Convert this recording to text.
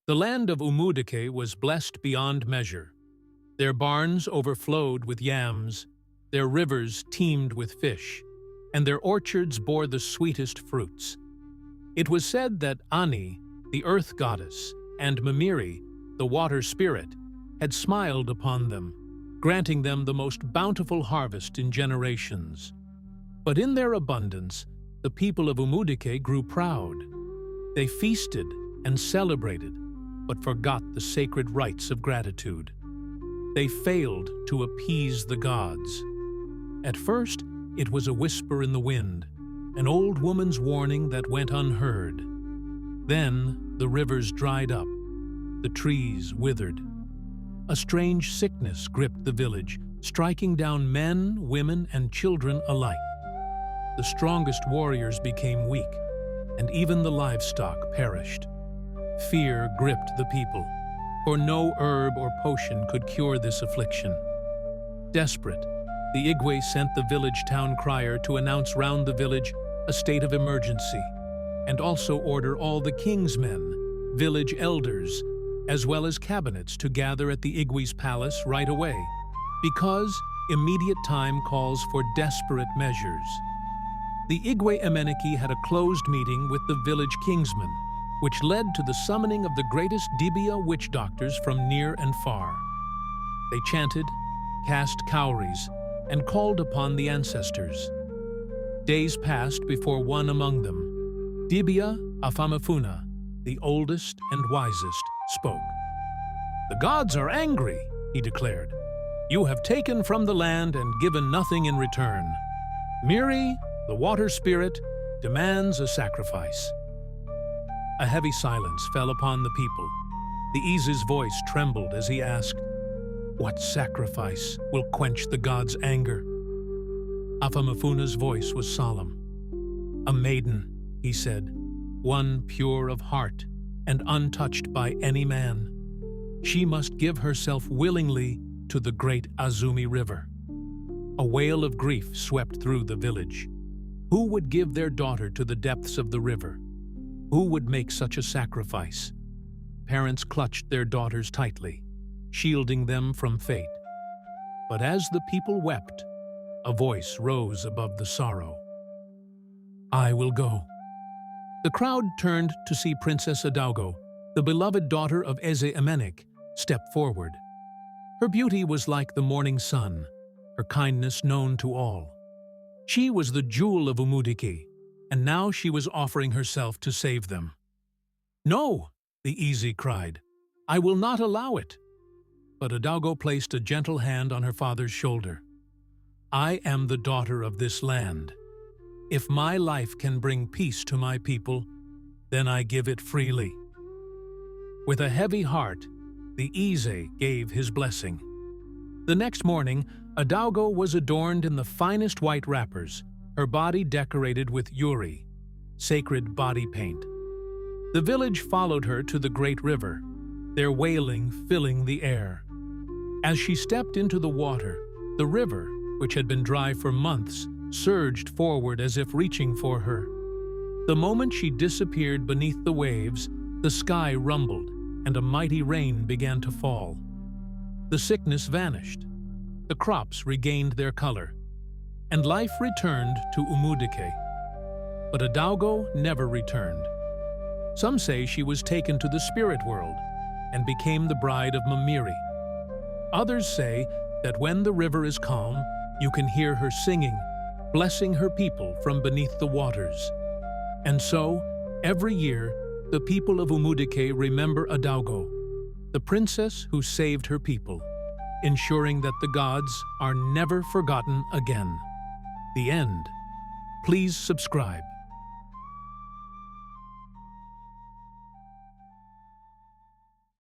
The land of Umudike was blessed beyond measure. Their barns overflowed with yams, their rivers teemed with fish, and their orchards bore the sweetest fruits. It was said that Ani, the earth goddess, and Mimiri, the water spirit, had smiled upon them, granting them the most bountiful harvest in generations. But in their abundance, the people of Umudike grew proud. They feasted and celebrated, but forgot the sacred rites of gratitude. They failed to appease the gods. At first, it was a whisper in the wind, an old woman's warning that went unheard. Then the rivers dried up, the trees withered. A strange sickness gripped the village, striking down men, women, and children alike. The strongest warriors became weak, and even the livestock perished. Fear gripped the people, for no herb or potion could cure this affliction. Desperate, the Igwe sent the village town crier to announce round the village a state of emergency, and also order all the king's men, village elders, as well as cabinets to gather at the Igwe's palace right away, because immediate time calls for desperate measures. The Igwe Emenike had a closed meeting with the village kingsmen, which led to the summoning of the greatest Dibia witch doctors from near and far. They chanted, cast cowries, and called upon the ancestors. Days passed before one among them, Dibia Afamafuna, the oldest and wisest, spoke. "The gods are angry," he declared. "You have taken from the land and given nothing in return. Miri, the water spirit, demands a sacrifice." A heavy silence fell upon the people. The Ize's voice trembled as he asked, "What sacrifice will quench the gods' anger?" Afamafuna's voice was solemn. "A maiden," he said, "one pure of heart and untouched by any man. She must give herself willingly to the great Azumi River." A wail of grief swept through the village. Who would give their daughter to the depths of the river? Who would make such a sacrifice? Parents clutched their daughters tightly, shielding them from fate. But as the people wept, a voice rose above the sorrow. "I will go." The crowd turned to see Princess Adaugo, the beloved daughter of Eze Emenik, step forward. Her beauty was like the morning sun, her kindness known to all. She was the jewel of Umudike, and now she was offering herself to save them. "No," the Ize cried, "I will not allow it." But Adaugo placed a gentle hand on her father's shoulder. "I am the daughter of this land. If my life can bring peace to my people, then I give it freely." With a heavy heart, the Ize gave his blessing. The next morning, Adaugo was adorned in the finest white wrappers, her body decorated with yuri, sacred body paint. The village followed her to the great river, their wailing filling the air. As she stepped into the water, the river, which had been dry for months, surged forward as if reaching for her. The moment she disappeared beneath the waves, the sky rumbled, and a mighty rain began to fall. The sickness vanished, the crops regained their color, and life returned to Umudike. But Adaugo never returned. Some say she was taken to the spirit world and became the bride of Mimiri. Others say that when the river is calm, you can hear her singing, blessing her people from beneath the waters. And so, every year, the people of Umudike remember Adaugo, the princess who saved her people, ensuring that the gods are never forgotten again. The end. Please subscribe.